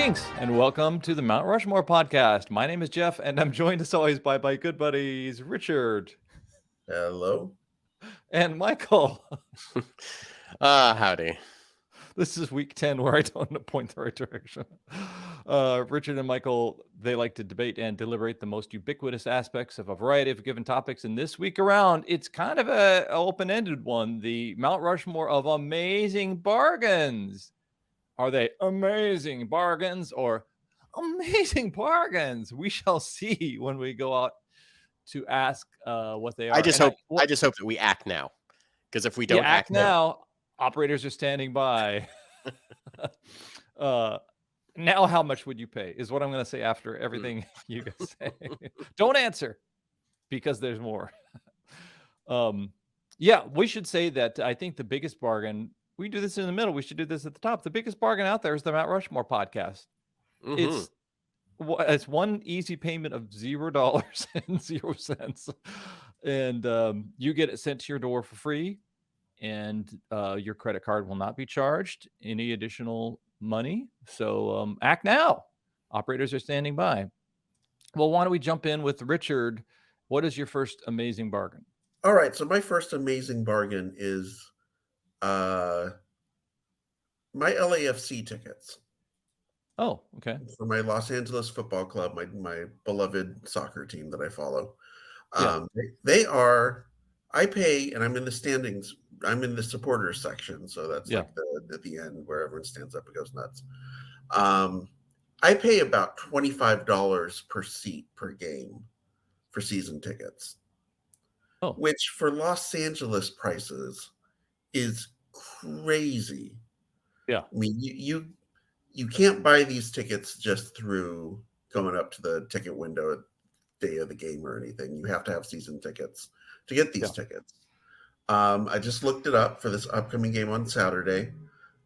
Greetings and welcome to the Mount Rushmore podcast. My name is Jeff, and I'm joined as always by my good buddies Richard Hello. and Michael. Howdy. This is week 10 where I don't point the right direction. Richard and Michael, they like to debate and deliberate the most ubiquitous aspects of a variety of given topics. And this week around, it's kind of an open-ended one, the Mount Rushmore of amazing bargains. Are they amazing bargains or amazing bargains? We shall see when we go out to ask what they are. I just hope that we act now, because if we don't act now, operators are standing by. Now, how much would you pay? Is what I'm going to say after everything you guys say. Don't answer, because there's more. We should say that I think the biggest bargain. We do this in the middle. We should do this at the top. The biggest bargain out there is the Mount Rushmore podcast. Mm-hmm. It's one easy payment of $0.00, and you get it sent to your door for free, and your credit card will not be charged any additional money. So act now. Operators are standing by. Well, why don't we jump in with Richard? What is your first amazing bargain? All right. So my first amazing bargain is my LAFC tickets. Oh, okay. For my Los Angeles Football Club, my beloved soccer team that I follow. They are, I pay, and I'm in the standings. I'm in the supporters section. So that's like at the end where everyone stands up and goes nuts. I pay about $25 per seat per game for season tickets. Oh. Which for Los Angeles prices is crazy. Yeah. I mean, you can't buy these tickets just through going up to the ticket window at the day of the game or anything. You have to have season tickets to get these tickets. I just looked it up for this upcoming game on Saturday.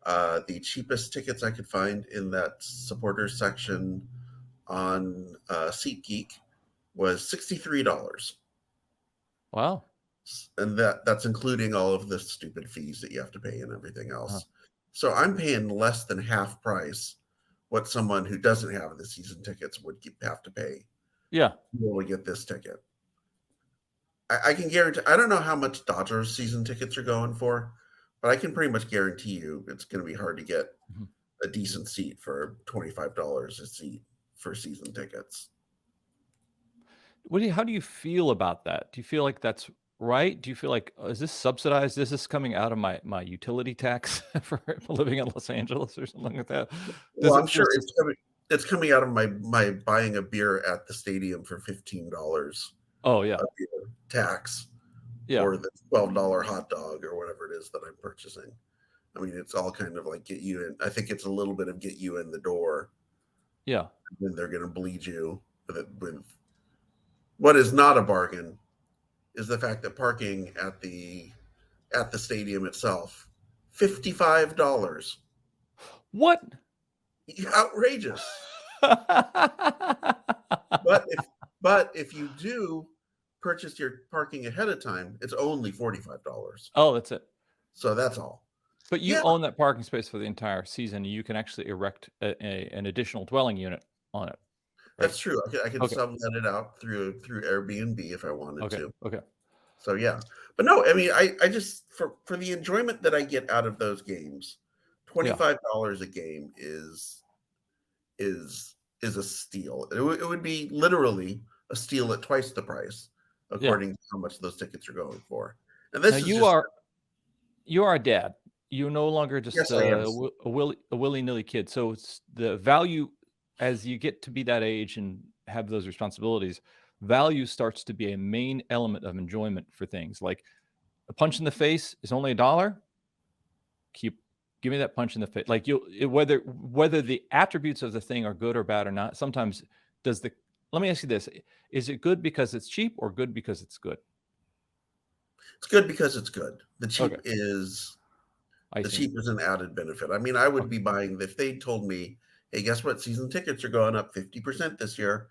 The cheapest tickets I could find in that supporters section on SeatGeek was $63. Wow. And that's including all of the stupid fees that you have to pay and everything else. So I'm paying less than half price what someone who doesn't have the season tickets would have to pay. Yeah. To be able to get this ticket. I can guarantee, I don't know how much Dodgers season tickets are going for, but I can pretty much guarantee you it's going to be hard to get a decent seat for $25 a seat for season tickets. How do you feel about that? Do you feel like that's right? Do you feel like, is this subsidized? Is this coming out of my utility tax for living in Los Angeles or something like that? Well, I'm sure it's coming out of my buying a beer at the stadium for $15. Oh, yeah. Tax. Yeah. Or the $12 hot dog or whatever it is that I'm purchasing. I mean, it's all kind of like get you in. I think it's a little bit of get you in the door. Yeah. And then they're going to bleed you with what is not a bargain is the fact that parking at the stadium itself, $55. What? Outrageous. But if you do purchase your parking ahead of time, it's only $45. Oh, that's it. So that's all. But you own that parking space for the entire season. You can actually erect an additional dwelling unit on it. Right? That's true. I could sublet it out through Airbnb if I wanted to. Okay. So yeah, but no, I mean, I just for the enjoyment that I get out of those games, $25 a game is a steal. It would be literally a steal at twice the price, according to how much those tickets are going for. And this you are a dad. You're no longer just a willy-nilly kid. So it's the value as you get to be that age and have those responsibilities. Value starts to be a main element of enjoyment for things. Like a punch in the face is only $1. Give me that punch in the face. Like whether the attributes of the thing are good or bad or not. Sometimes let me ask you this: is it good because it's cheap or good because it's good? It's good because it's good. The cheap is an added benefit. I mean, I would be buying if they told me, "Hey, guess what? Season tickets are going up 50% this year."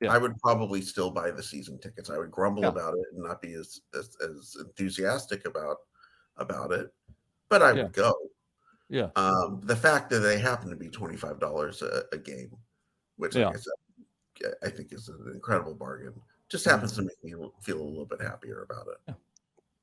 Yeah. I would probably still buy the season tickets. I would grumble about it and not be as enthusiastic about it, but I would go. Yeah. The fact that they happen to be $25 a game, which, like I said, I think is an incredible bargain, just happens to make me feel a little bit happier about it. Yeah.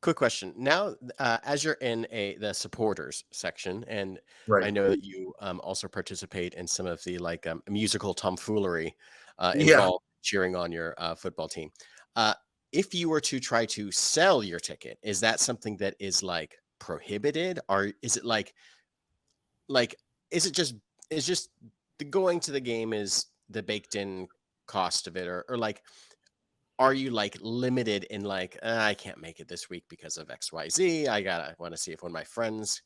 Quick question. Now, as you're in the supporters section, and I Right. know that you also participate in some of the like musical tomfoolery Yeah. involved cheering on your football team. If you were to try to sell your ticket, is that something that is like prohibited, or is it like is it just the going to the game is the baked in cost of it, or like are you like limited in like I can't make it this week because of XYZ? I want to see if one of my friends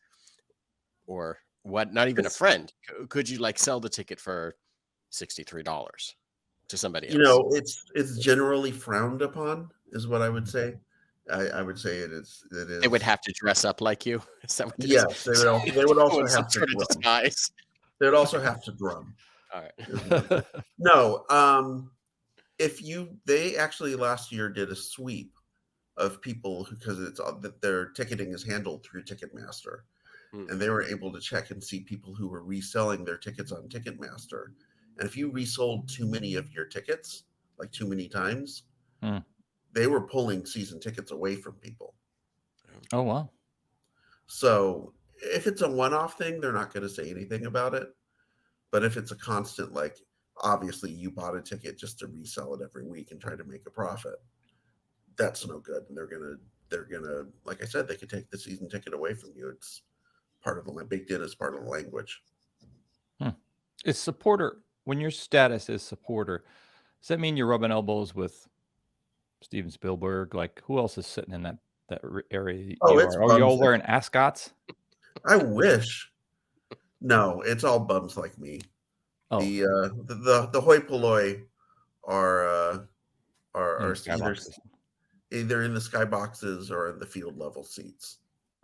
or what, not even a friend, could you like sell the ticket for $63 to somebody You else? know, it's generally frowned upon, is what I would say. I would say it is. They would have to dress up like you. Is that what it is? Yes, they would also In some have to sort of drum. disguise. They would also have to drum. All right. No, they actually last year did a sweep of people because it's that their ticketing is handled through Ticketmaster, and they were able to check and see people who were reselling their tickets on Ticketmaster. And if you resold too many of your tickets, like too many times, they were pulling season tickets away from people. Oh, wow. So if it's a one-off thing, they're not going to say anything about it. But if it's a constant, like obviously you bought a ticket just to resell it every week and try to make a profit, that's no good. And they're gonna, like I said, they could take the season ticket away from you. It's part of the baked in as part of the language. Is supporter, when your status is supporter, does that mean you're rubbing elbows with Steven Spielberg? Like, who else is sitting in that area? Are you all wearing ascots? I wish. No, it's all bums like me. Oh. The hoi polloi are either in the skyboxes or in the field level seats.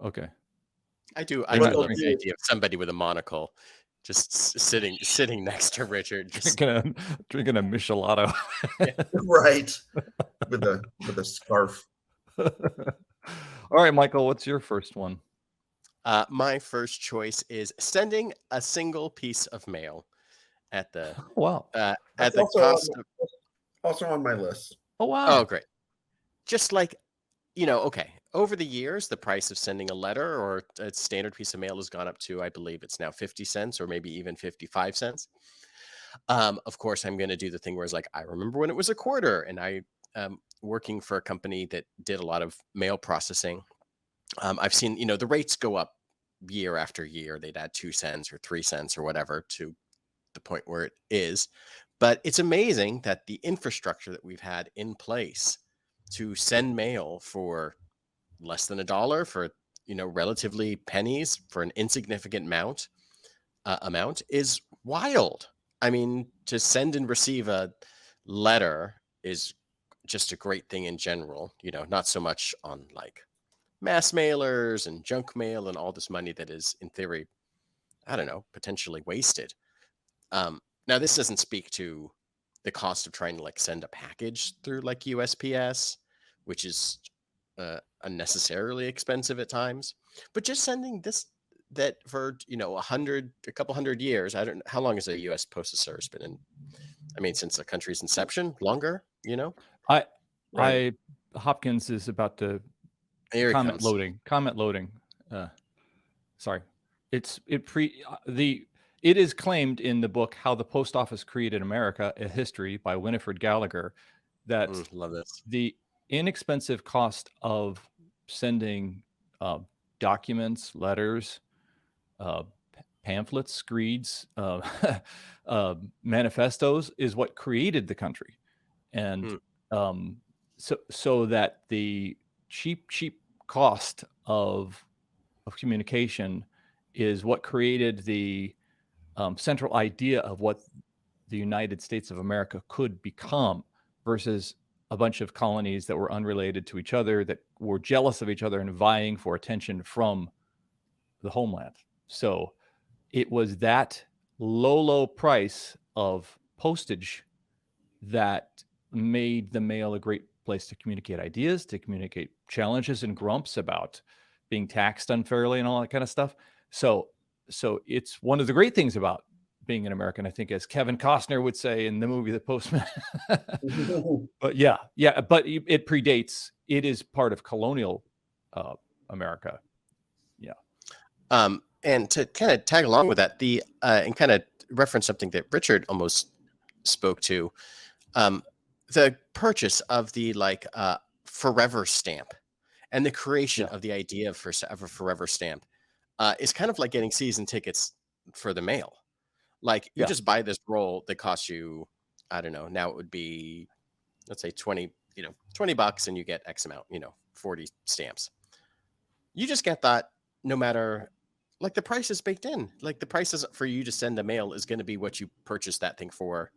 Okay. I love the idea of somebody with a monocle just sitting next to Richard, just drinking a Michelada. Right. with a scarf. All right, Michael, what's your first one? My first choice is sending a single piece of mail at the at the cost of, also on my list. Oh, wow. Oh, great. Just like, okay, over the years, the price of sending a letter or a standard piece of mail has gone up to, I believe it's now 50 cents or maybe even 55 cents. Of course, I'm going to do the thing where it's like, I remember when it was a quarter, and I working for a company that did a lot of mail processing. I've seen, the rates go up year after year. They'd add 2 cents or 3 cents or whatever to the point where it is. But it's amazing that the infrastructure that we've had in place to send mail for less than $1 for, relatively pennies for an insignificant amount is wild. I mean, to send and receive a letter is just a great thing in general, not so much on like mass mailers and junk mail and all this money that is in theory, I don't know, potentially wasted. Now this doesn't speak to the cost of trying to like send a package through like USPS, which is unnecessarily expensive at times, but just sending that for, a couple hundred years. I don't know, how long has the U.S. Postal Service been in? I mean, since the country's inception, longer, Hopkins is about to comment loading. Sorry. It is claimed in the book How the Post Office Created America, A History by Winifred Gallagher, that love this. The inexpensive cost of sending documents, letters, pamphlets, screeds, manifestos is what created the country. And so that the cheap cost of communication is what created the central idea of what the United States of America could become, versus a bunch of colonies that were unrelated to each other, that were jealous of each other and vying for attention from the homeland. So it was that low price of postage that made the mail a great place to communicate ideas, to communicate challenges and grumps about being taxed unfairly and all that kind of stuff. So so it's one of the great things about being an American, I think, as Kevin Costner would say in the movie The Postman. But yeah, but it predates. It is part of colonial America. Yeah. And to kind of tag along with that, and kind of reference something that Richard almost spoke to, the purchase of the forever stamp and the creation of the idea of a forever stamp is kind of like getting season tickets for the mail. Like you just buy this roll that costs you, I don't know, now it would be, let's say $20 and you get X amount, 40 stamps. You just get that no matter, like, the price is baked in. Like, the prices for you to send a mail is going to be what you purchased that thing for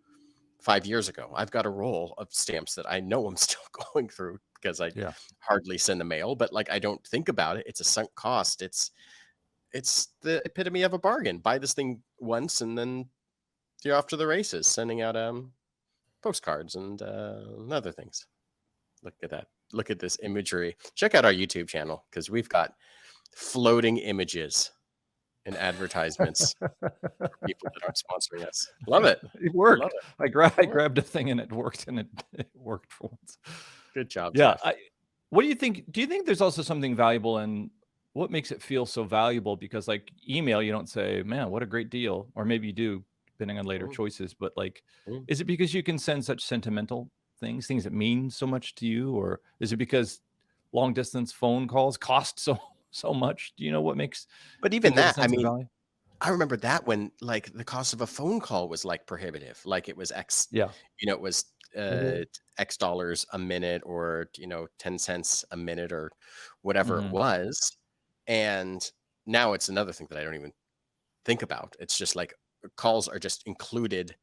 5 years ago. I've got a roll of stamps that I know I'm still going through because I hardly send the mail, but like, I don't think about it. It's a sunk cost. It's the epitome of a bargain. Buy this thing once and then you're off to the races, sending out postcards and other things. Look at that. Look at this imagery. Check out our YouTube channel because we've got floating images and advertisements for people that aren't sponsoring us. Love it. It worked. I grabbed a thing and it worked, and it worked for once. Good job. Yeah. What do you think? Do you think there's also something valuable in what makes it feel so valuable? Because like email, you don't say, man, what a great deal. Or maybe you do, depending on later choices. But like, is it because you can send such sentimental things that mean so much to you? Or is it because long distance phone calls cost so much? Do you know what makes? But even that, I mean, I remember that when like the cost of a phone call was like prohibitive, like it was X, it was X dollars a minute, or 10 cents a minute, or whatever it was. And now it's another thing that I don't even think about. It's just like calls are just included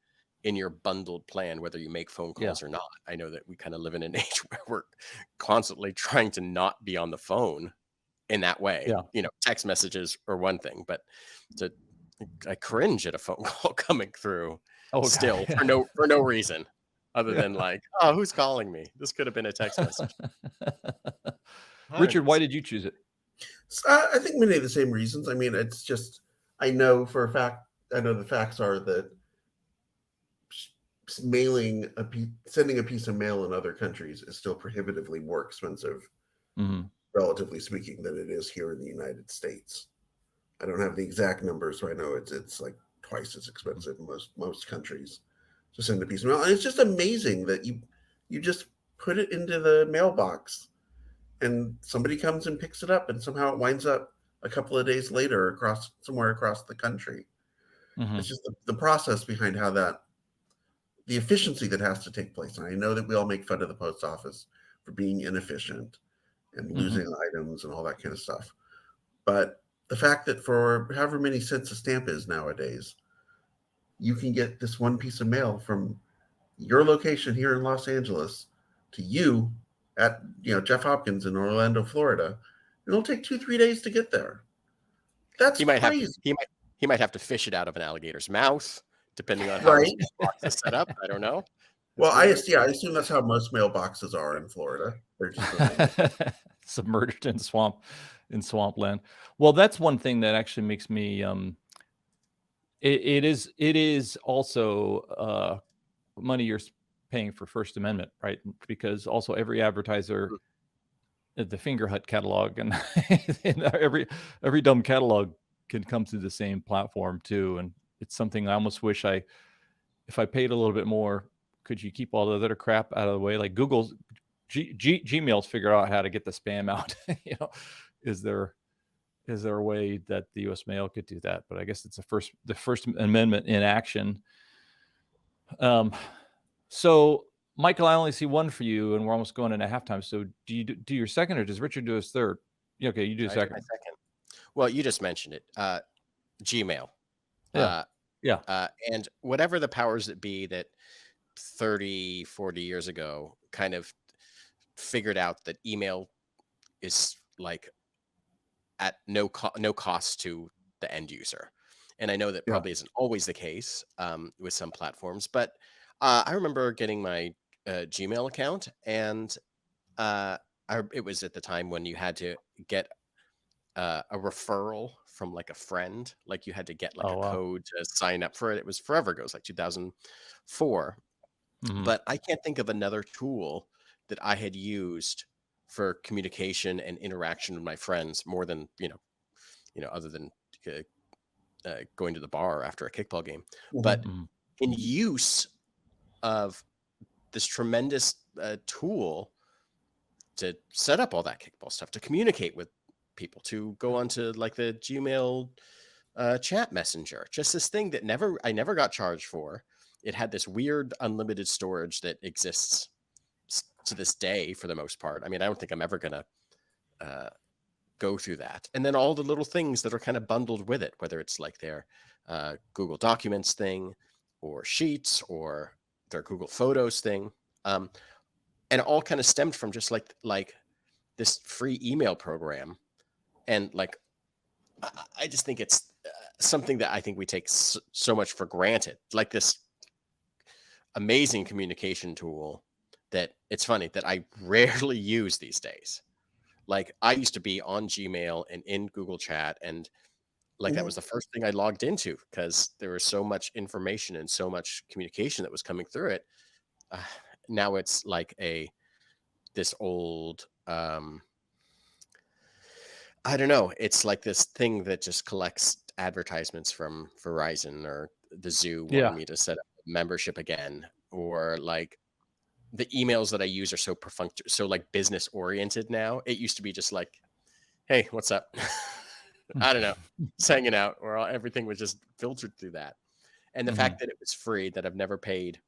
in your bundled plan, whether you make phone calls or not. I know that we kind of live in an age where we're constantly trying to not be on the phone in that way. Text messages are one thing, but I cringe at a phone call coming through for no reason other than like, oh, who's calling me? This could have been a text message. Richard, why did you choose it? I think many of the same reasons. I mean, it's just, I know for a fact, the facts are that sending a piece of mail in other countries is still prohibitively more expensive, relatively speaking, than it is here in the United States. I don't have the exact numbers, so I know it's like twice as expensive in most countries to send a piece of mail. And it's just amazing that you just put it into the mailbox and somebody comes and picks it up, and somehow it winds up a couple of days later somewhere across the country. It's just the process behind how the efficiency that has to take place. And I know that we all make fun of the post office for being inefficient and losing items and all that kind of stuff. But the fact that for however many cents a stamp is nowadays, you can get this one piece of mail from your location here in Los Angeles to you at Jeff Hopkins in Orlando, Florida. It'll take 2-3 days to get there. That's crazy. He might have to fish it out of an alligator's mouth, depending on how his box is set up. I don't know. Well, I assume that's how most mailboxes are in Florida. They're just submerged in swampland. Well, that's one thing that actually makes me it is also money you're paying for First Amendment, right? Because also every advertiser, the Fingerhut catalog, and every dumb catalog can come through the same platform too. And it's something I almost wish if I paid a little bit more, could you keep all the other crap out of the way? Like Google's Gmail's figure out how to get the spam out. Is there a way that the U.S. mail could do that? But I guess it's the First Amendment in action. So Michael, I only see one for you, and we're almost going into halftime. So do you do your second, or does Richard do his third? Okay, you do second. Well, you just mentioned it. Gmail. And whatever the powers that be that 30, 40 years ago kind of figured out that email is like at no cost to the end user. And I know that probably isn't always the case with some platforms, but I remember getting my Gmail account, and it was at the time when you had to get a referral from like a friend. Like you had to get like Oh, a wow. code to sign up for it. It was forever ago. It was like 2004. But I can't think of another tool that I had used for communication and interaction with my friends more than, other than going to the bar after a kickball game. But in use of this tremendous tool to set up all that kickball stuff, to communicate with people, to go onto like the Gmail chat messenger, just this thing that I never got charged for. It had this weird unlimited storage that exists to this day for the most part. I mean, I don't think I'm ever going to go through that. And then all the little things that are kind of bundled with it, whether it's like their Google Documents thing or Sheets or their Google Photos thing. And it all kind of stemmed from just like this free email program. And like, I just think it's something that I think we take so much for granted, like this amazing communication tool that it's funny that I rarely use these days. Like I used to be on Gmail and in Google Chat, and like that was the first thing I logged into because there was so much information and so much communication that was coming through it. Now it's like this old I don't know. It's like this thing that just collects advertisements from Verizon or the zoo wanting me to set up membership again, or like the emails that I use are so perfunctory, so like business oriented now. It used to be just like, hey, what's up? I don't know, just hanging out, or everything was just filtered through that. And the fact that it was free, that I've never paid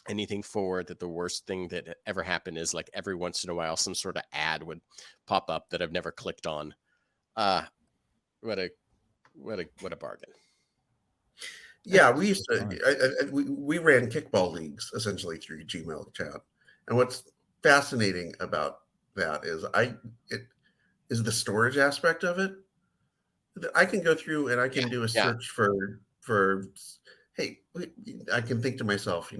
anything for, that the worst thing that ever happened is like every once in a while some sort of ad would pop up that I've never clicked on. What a bargain. Yeah, we used to we ran kickball leagues essentially through Gmail chat. And what's fascinating about that is is the storage aspect of it. I can go through and I can do a search for hey, I can think to myself,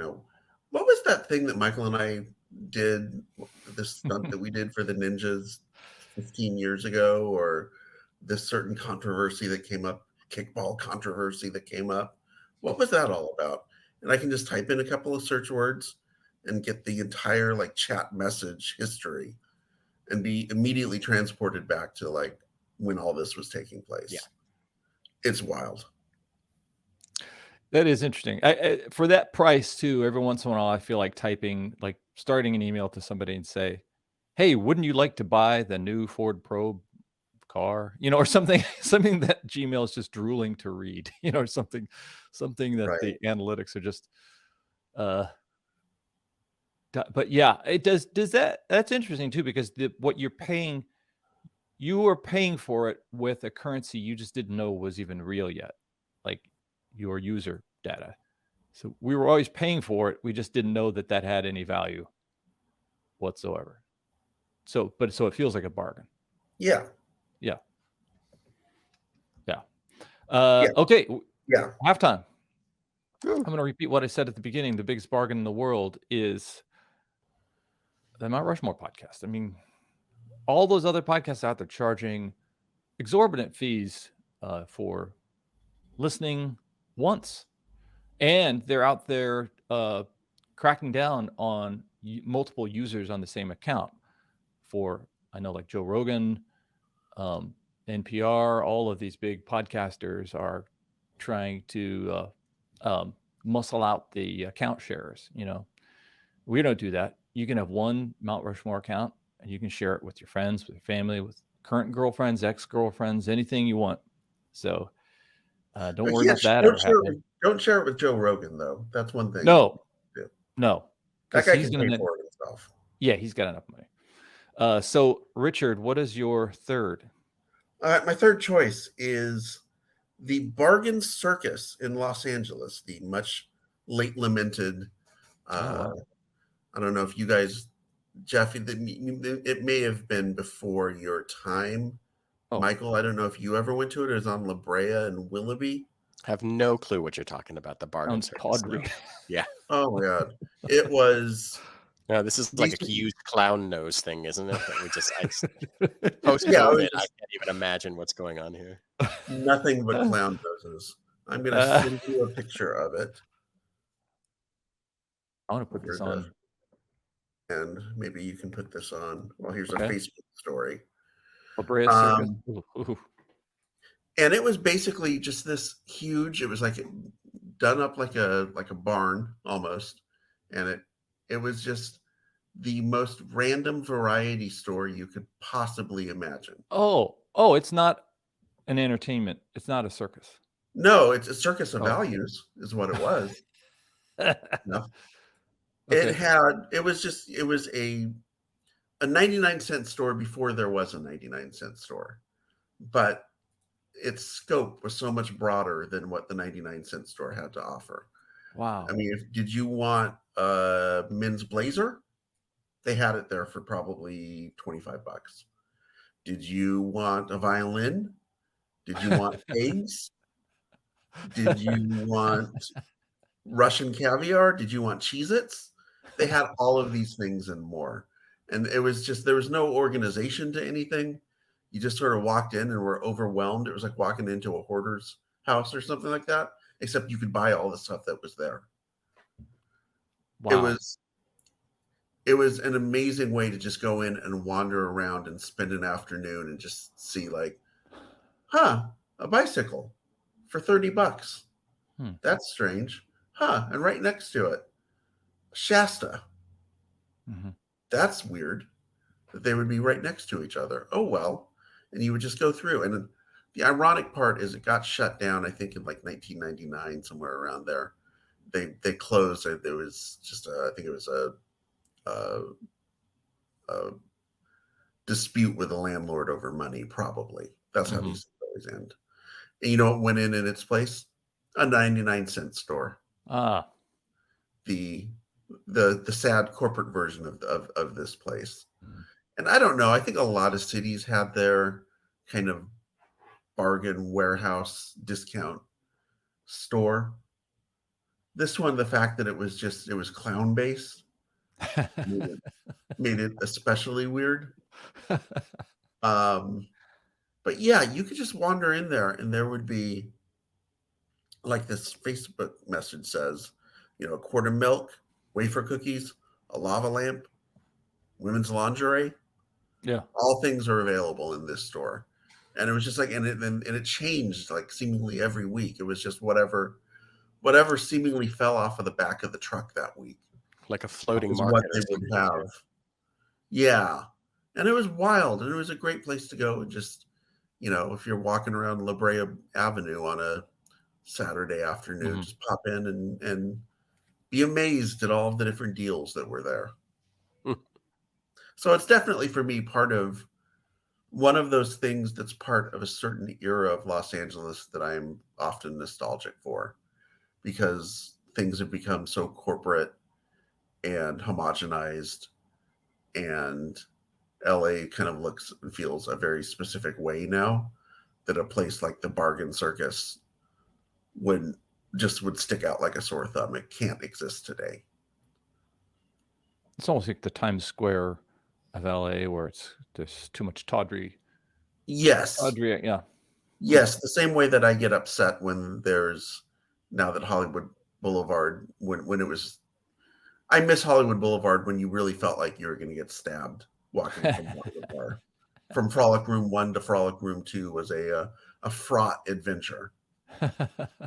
what was that thing that Michael and I did, this stunt that we did for the Ninjas 15 years ago, or this certain controversy that came up, kickball controversy that came up. What was that all about? And I can just type in a couple of search words and get the entire like chat message history and be immediately transported back to like when all this was taking place. Yeah. It's wild. That is interesting. For that price too, every once in a while, I feel like starting an email to somebody and say, hey, wouldn't you like to buy the new Ford Probe car, or something that Gmail is just drooling to read, or something that the analytics are just, but yeah, it does that's interesting too, because what you're paying, you are paying for it with a currency you just didn't know was even real yet, like your user data. So we were always paying for it. We just didn't know that had any value whatsoever. So it feels like a bargain. Yeah. Okay. Yeah. Halftime. I'm going to repeat what I said at the beginning. The biggest bargain in the world is the Mount Rushmore podcast. I mean, all those other podcasts out there charging exorbitant fees for listening once. And they're out there cracking down on multiple users on the same account. I know like Joe Rogan, NPR, all of these big podcasters are trying to muscle out the account sharers. We don't do that. You can have one Mount Rushmore account and you can share it with your friends, with your family, with current girlfriends, ex-girlfriends, anything you want. So don't worry about that ever happening. Don't share it with Joe Rogan, though. That's one thing. No. That guy can pay for it himself. Yeah, he's got enough money. So, Richard, what is your third? My third choice is the Bargain Circus in Los Angeles, the much late lamented. I don't know if you guys, Jeff, it may have been before your time. Michael, I don't know if you ever went to it. It was on La Brea and Willoughby. I have no clue what you're talking about. The Bargain Circus. No. Yeah. Oh my God. It was No, this is like a huge clown nose thing, isn't it? That we just post Yeah, COVID, I can't even imagine what's going on here. nothing but clown noses. I'm going to send you a picture of it. I want to put this on. And maybe you can put this on. Well, here's a Facebook story. La Brea Circus. Ooh. And it was basically just this huge. It was like done up like a barn almost, and it was just the most random variety store you could possibly imagine. Oh, it's not an entertainment. It's not a circus. No, it's a circus of values, is what it was. No. Okay. It was a 99-cent store before there was a 99-cent store, but its scope was so much broader than what the 99-cent store had to offer. Wow. I mean, did you want a men's blazer? They had it there for probably $25. Did you want a violin? Did you want eggs? Did you want Russian caviar? Did you want Cheez-Its? They had all of these things and more. And it was just, there was no organization to anything. You just sort of walked in and were overwhelmed. It was like walking into a hoarder's house or something like that, except you could buy all the stuff that was there. Wow. It was an amazing way to just go in and wander around and spend an afternoon and just see like, a bicycle for $30. That's strange. And right next to it, Shasta. Mm-hmm. That's weird that they would be right next to each other. Oh, well. And you would just go through. And the ironic part is it got shut down, I think, in like 1999, somewhere around there. They closed. There was just, I think it was a dispute with the landlord over money, probably. That's how these always end. And you know what went in its place? A 99-cent store. The sad corporate version of this place. And I don't know. I think a lot of cities had their kind of bargain warehouse discount store. This one, the fact that it was clown based made it especially weird. But yeah, you could just wander in there and there would be, like this Facebook message says, a quart of milk, wafer cookies, a lava lamp, women's lingerie. Yeah. All things are available in this store. And it was just like, and it changed like seemingly every week. It was just whatever seemingly fell off of the back of the truck that week. Like a floating market. What they would have. Yeah. And it was wild. And it was a great place to go. And just, if you're walking around La Brea Avenue on a Saturday afternoon, just pop in and be amazed at all of the different deals that were there. So it's definitely for me part of one of those things that's part of a certain era of Los Angeles that I'm often nostalgic for, because things have become so corporate and homogenized, and LA kind of looks and feels a very specific way now, that a place like the Bargain Circus would stick out like a sore thumb. It can't exist today. It's almost like the Times Square of LA, where there's too much tawdry. Yes. Tawdry, yeah. Yes, the same way that I get upset when now that Hollywood Boulevard, when it was, I miss Hollywood Boulevard when you really felt like you were going to get stabbed walking from bar to bar. From Frolic Room 1 to Frolic Room 2 was a fraught adventure. And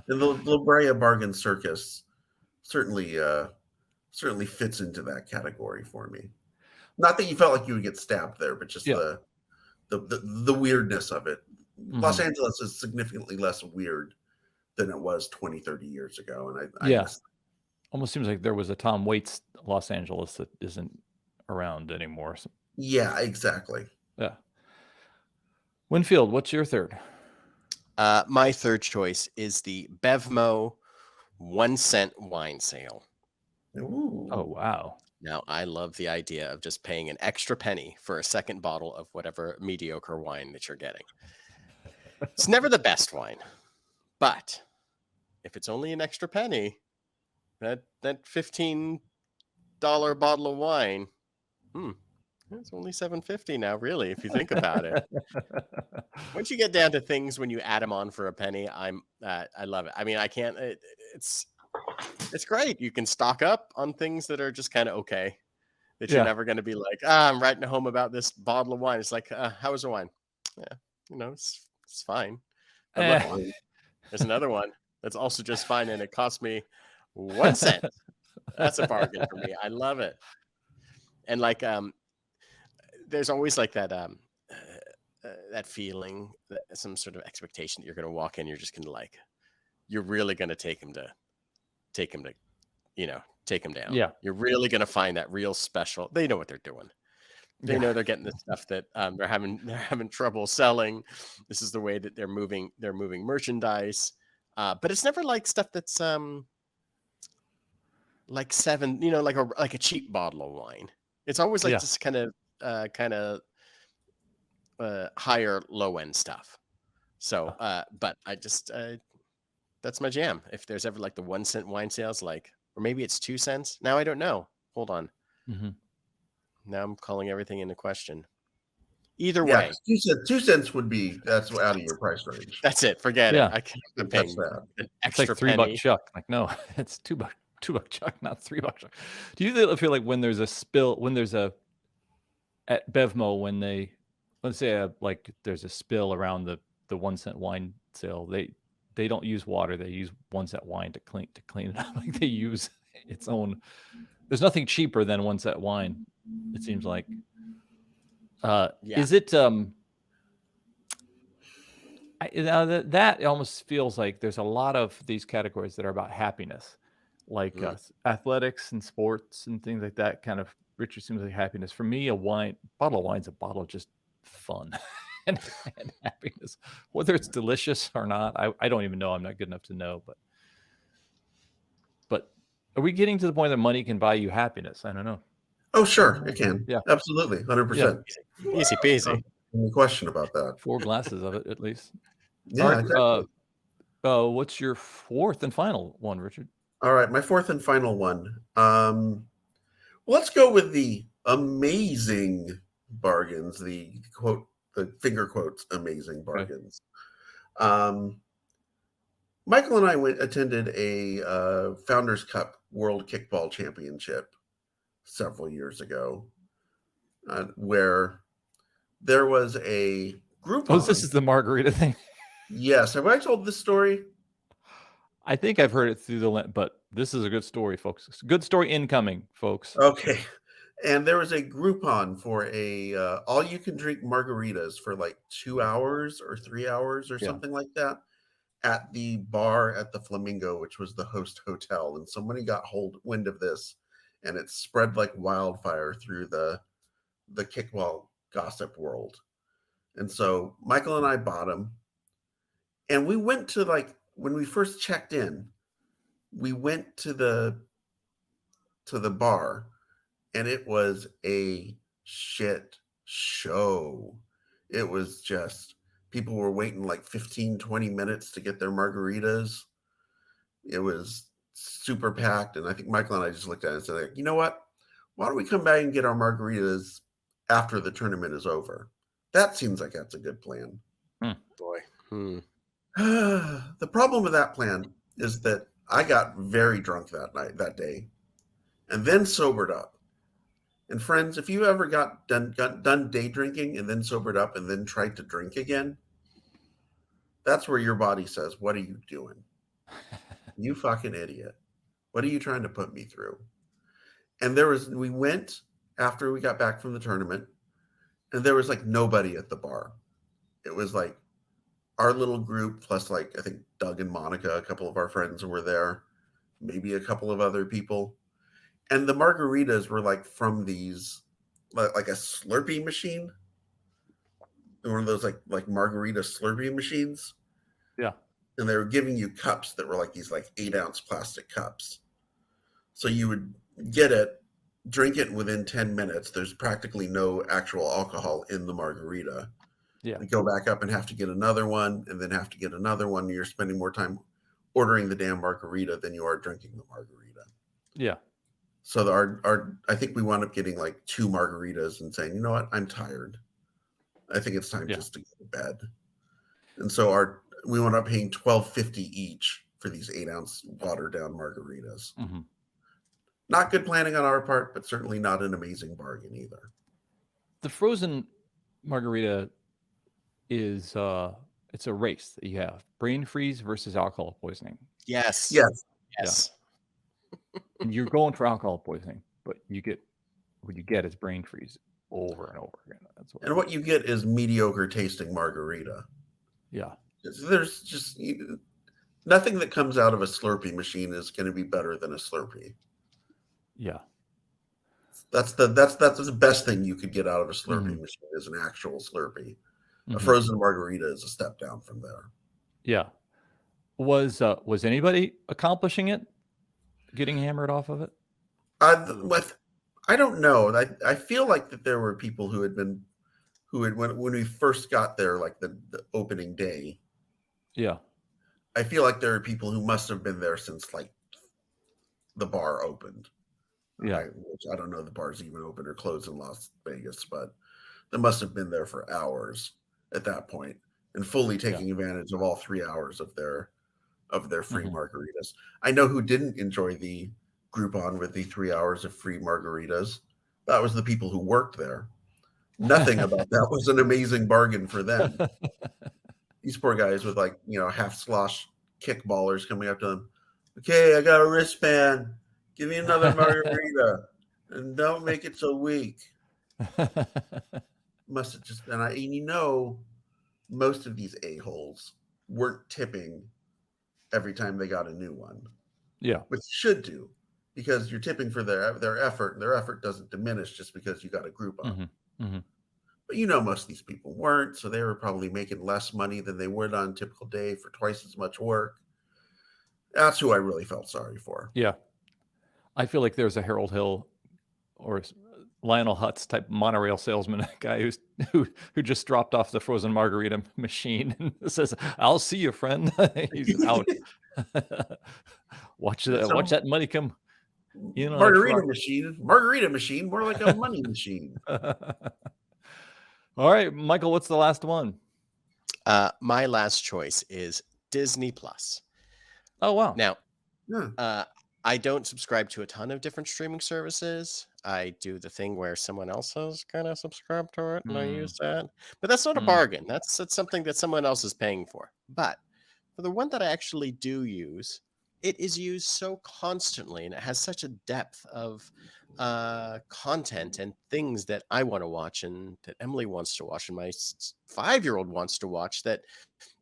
the La Brea Bargain Circus certainly fits into that category for me. Not that you felt like you would get stabbed there, but just the weirdness of it. Los Angeles is significantly less weird than it was 20, 30 years ago. And I almost seems like there was a Tom Waits Los Angeles that isn't around anymore. So. Yeah, exactly. Yeah. Winfield, what's your third? My third choice is the Bevmo 1 cent wine sale. Ooh. Oh, wow. Now, I love the idea of just paying an extra penny for a second bottle of whatever mediocre wine that you're getting. It's never the best wine, but if it's only an extra penny, that 15 bottle of wine. It's only $7.50 now, really, if you think about it. Once you get down to things when you add them on for a penny, I love it. I mean, I can't. It's great. You can stock up on things that are just kind of okay. That you're never going to be like, I'm writing home about this bottle of wine. It's like, how was the wine? Yeah, it's fine. But look, there's another one that's also just fine, and it cost me 1 cent. That's a bargain for me. I love it. And like, there's always like that that feeling, some sort of expectation that you're going to walk in, you're just going to like, you're really going to take him to, take him down. Yeah. You're really going to find that real special. They know what they're doing. They know they're getting the stuff that they're having trouble selling. This is the way that they're moving merchandise. But it's never like stuff that's like like a cheap bottle of wine. It's always like just kind of higher low end stuff. So but I just that's my jam. If there's ever like the 1 cent wine sales, like, or maybe it's 2 cents. Now I don't know. Hold on. Now I'm calling everything into question. Either way, 2 cents would be, that's out of your price range. That's it. Forget it. I can't pay that. Extra it's like $3 Chuck. Like, no, it's $2 Chuck, not $3 Chuck. Do you feel like when there's a spill, at Bevmo, when they, let's say like there's a spill around the 1 cent wine sale, they don't use water, they use 1 cent wine to clean it up. Like, they use its own. There's nothing cheaper than 1 cent wine, it seems like. Is it that almost feels like there's a lot of these categories that are about happiness, like athletics and sports and things like that. Kind of Richard seems like happiness. For me, bottle of wine's a bottle of just fun and happiness, whether it's delicious or not. I don't even know. I'm not good enough to know, but are we getting to the point that money can buy you happiness? I don't know. Oh, sure, it can. Yeah, absolutely, 100%. Easy peasy. No question about that. 4 glasses of it at least. Yeah. Exactly. What's your fourth and final one, Richard? All right, my fourth and final one. Let's go with the amazing bargains. The finger quotes, amazing bargains. Okay. Michael and I attended a Founders Cup World Kickball Championship several years ago, where there was a group. Oh, this is the margarita thing. Yes. Have I told this story? I think I've heard it through the lens, but this is a good story, folks. Good story incoming, folks. Okay. And there was a Groupon for a all-you-can-drink margaritas for like 2 hours or 3 hours or something like that at the bar at the Flamingo, which was the host hotel. And somebody got wind of this, and it spread like wildfire through the kickball gossip world. And so Michael and I bought them, and we went to, like, when we first checked in, we went to the bar, and it was a shit show. It was just, people were waiting like 15, 20 minutes to get their margaritas. It was super packed. And I think Michael and I just looked at it and said, like, you know what? Why don't we come back and get our margaritas after the tournament is over? That seems like that's a good plan. Boy. The problem with that plan is that I got very drunk that day, and then sobered up. And friends, if you ever got done day drinking and then sobered up and then tried to drink again, that's where your body says, what are you doing? You fucking idiot. What are you trying to put me through? And we went after we got back from the tournament, and there was like nobody at the bar. It was like our little group plus, like, I think Doug and Monica, a couple of our friends were there, maybe a couple of other people. And the margaritas were like from these, like a Slurpee machine. One of those like margarita Slurpee machines. Yeah. And they were giving you cups that were like these like 8-ounce plastic cups. So you would get it, drink it within 10 minutes. There's practically no actual alcohol in the margarita. Yeah. You go back up and have to get another one, and then have to get another one. You're spending more time ordering the damn margarita than you are drinking the margarita. Yeah. So our I think we wound up getting like 2 margaritas and saying, you know what, I'm tired. I think it's time just to go to bed. And so we wound up paying $12.50 each for these 8-ounce watered down margaritas. Mm-hmm. Not good planning on our part, but certainly not an amazing bargain either. The frozen margarita is it's a race that you have: brain freeze versus alcohol poisoning. Yes. Yes. Yes. Yeah. And you're going for alcohol poisoning, but what you get is brain freeze over and over again. That's what you get is mediocre tasting margarita. Yeah. There's just nothing that comes out of a Slurpee machine is going to be better than a Slurpee. Yeah. That's the best thing you could get out of a Slurpee machine is an actual Slurpee. A frozen margarita is a step down from there. Yeah. Was anybody accomplishing it? Getting hammered off of it? I don't know. I feel like that there were people who had when we first got there, like the opening day. Yeah. I feel like there are people who must have been there since like the bar opened. Yeah. Which I don't know the bar's even open or closed in Las Vegas, but they must have been there for hours at that point and fully taking advantage of all 3 hours of their free margaritas. I know who didn't enjoy the Groupon with the 3 hours of free margaritas. That was the people who worked there. Nothing about that was an amazing bargain for them. These poor guys with like, half slosh kickballers coming up to them. Okay, I got a wristband. Give me another margarita. And don't make it so weak. Must have just been, most of these a-holes weren't tipping every time they got a new one. Yeah. Which should do, because you're tipping for their effort, and their effort doesn't diminish just because you got a Groupon. But most of these people weren't, so they were probably making less money than they would on a typical day for twice as much work. That's who I really felt sorry for. Yeah. I feel like there's a Harold Hill or Lionel Hutz type monorail salesman guy who just dropped off the frozen margarita machine and says, "I'll see you, friend." He's out. Watch that money come. Margarita machine, more like a money machine. All right, Michael, what's the last one? My last choice is Disney Plus. Oh, wow. Now, I don't subscribe to a ton of different streaming services. I do the thing where someone else has kind of subscribed to it, and I use that. But that's not a bargain. That's something that someone else is paying for. But for the one that I actually do use, it is used so constantly, and it has such a depth of content and things that I want to watch and that Emily wants to watch and my 5-year-old wants to watch, that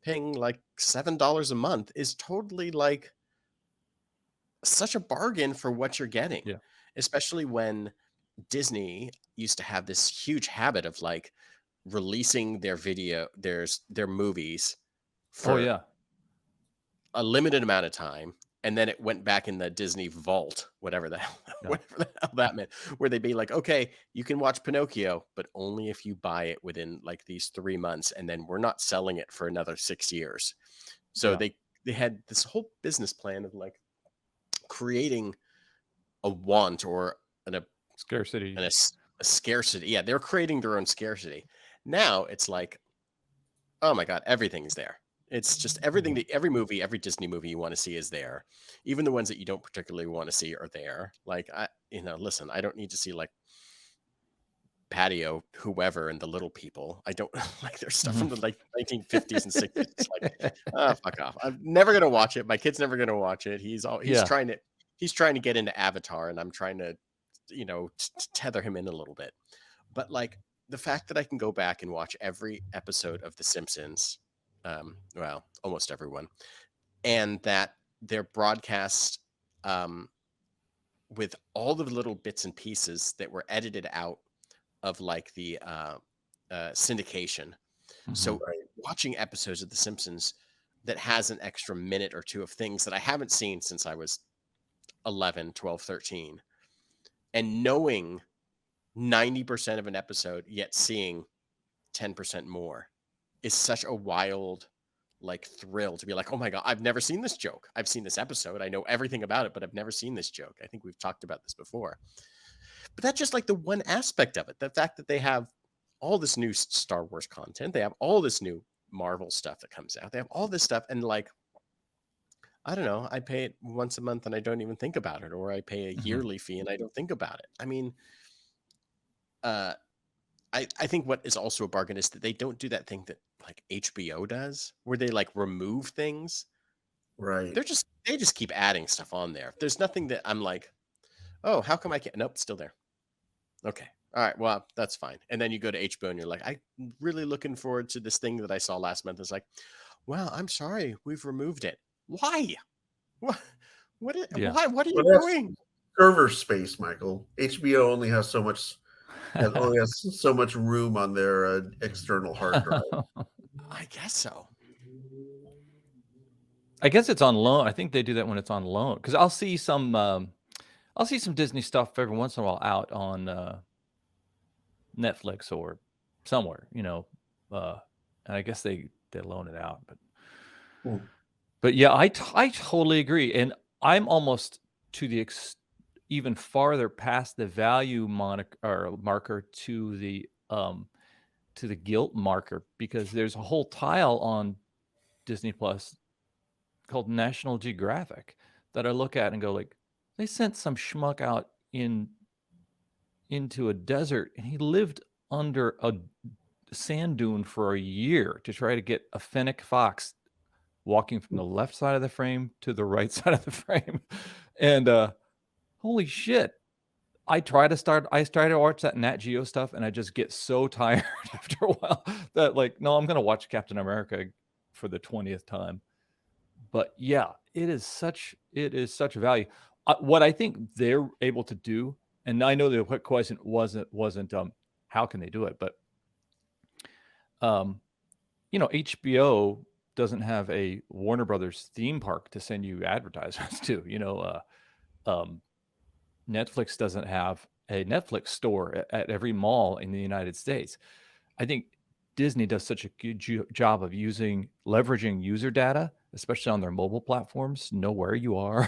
paying like $7 a month is totally like such a bargain for what you're getting. Yeah. Especially when Disney used to have this huge habit of like releasing their movies for a limited amount of time, and then it went back in the Disney vault, whatever the hell that meant, where they'd be like, okay, you can watch Pinocchio, but only if you buy it within like these 3 months, and then we're not selling it for another 6 years. So they had this whole business plan of like creating a want or a scarcity and a scarcity. Yeah, they're creating their own scarcity. Now it's like, oh my God, everything's there. It's just everything that every Disney movie you want to see is there. Even the ones that you don't particularly want to see are there. Like, listen, I don't need to see like Patio, whoever, and the Little People. I don't like their stuff from the like 1950s and 60s. It's like, fuck off. I'm never gonna watch it. My kid's never gonna watch it. He's trying to get into Avatar, and I'm trying to, tether him in a little bit. But like the fact that I can go back and watch every episode of The Simpsons, well, almost everyone, and that they're broadcast with all the little bits and pieces that were edited out of like the syndication. So watching episodes of The Simpsons that has an extra minute or two of things that I haven't seen since I was 11, 12, 13, and knowing 90% of an episode, yet seeing 10% more is such a wild like thrill to be like, oh my God, I've never seen this joke. I've seen this episode. I know everything about it, but I've never seen this joke. I think we've talked about this before. But that's just like the one aspect of it. The fact that they have all this new Star Wars content. They have all this new Marvel stuff that comes out. They have all this stuff. And like, I don't know, I pay it once a month and I don't even think about it. Or I pay a yearly fee and I don't think about it. I mean, I think what is also a bargain is that they don't do that thing that like HBO does, where they like remove things. Right. They just keep adding stuff on there. There's nothing that I'm like, oh, how come I can't? Nope, it's still there. Okay. All right. Well, that's fine. And then you go to HBO and you're like, I'm really looking forward to this thing that I saw last month. It's like, well, I'm sorry, we've removed it. Why? Why? What are you doing? Server space, Michael. HBO only has so much. It only has so much room on their external hard drive. I guess so. I guess it's on loan. I think they do that when it's on loan, because I'll see some Disney stuff every once in a while out on Netflix or somewhere, and I guess they loan it out. But yeah, I totally agree, and I'm almost to the even farther past the value marker to the guilt marker, because there's a whole tile on Disney Plus called National Geographic that I look at and go like, they sent some schmuck out into a desert and he lived under a sand dune for a year to try to get a fennec fox walking from the left side of the frame to the right side of the frame. And holy shit. I try to watch that Nat Geo stuff and I just get so tired after a while that like, no, I'm going to watch Captain America for the 20th time. But yeah, it is such value. What I think they're able to do, and I know the question wasn't how can they do it, but HBO doesn't have a Warner Brothers theme park to send you advertisements to. Netflix doesn't have a Netflix store at every mall in the United States. I think Disney does such a good job of leveraging user data, especially on their mobile platforms, know where you are,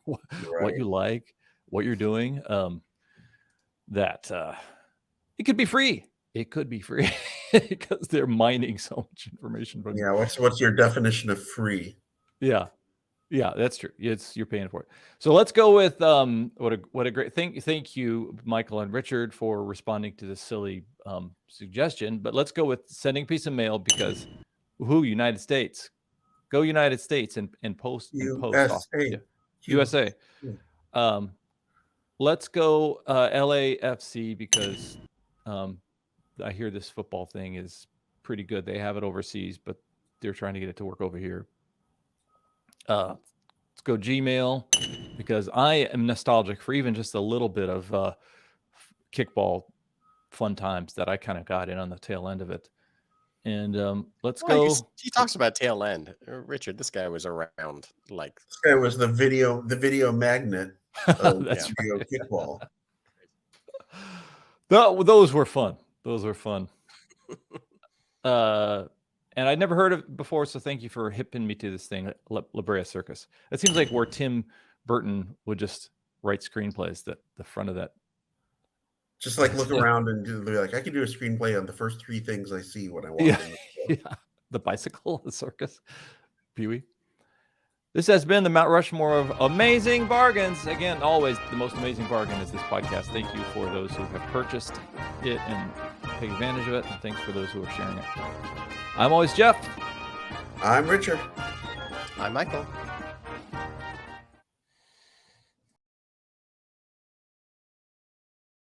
what you like, what you're doing, that it could be free. It could be free because they're mining so much information from you. Yeah, what's your definition of free? Yeah, that's true. You're paying for it. So let's go with what a great thank you, Michael and Richard, for responding to this silly suggestion. But let's go with sending a piece of mail, because United States, go United States and post USA. Let's go LAFC, because I hear this football thing is pretty good. They have it overseas, but they're trying to get it to work over here. Let's go Gmail, because I am nostalgic for even just a little bit of kickball fun times that I kind of got in on the tail end of it. And let's go. He talks about tail end. Richard, this guy was around like. This guy was the video magnet of kickball. Those were fun. And I'd never heard of it before, so thank you for hipping me to this thing, La Brea Circus. It seems like where Tim Burton would just write screenplays, the front of that. Just like look around and be like, I can do a screenplay on the first three things I see when I walk in. The bicycle, the circus, Pee-wee. This has been the Mount Rushmore of amazing bargains. Again, always the most amazing bargain is this podcast. Thank you for those who have purchased it and take advantage of it, and thanks for those who are sharing it. I'm always Jeff. I'm Richard. I'm Michael.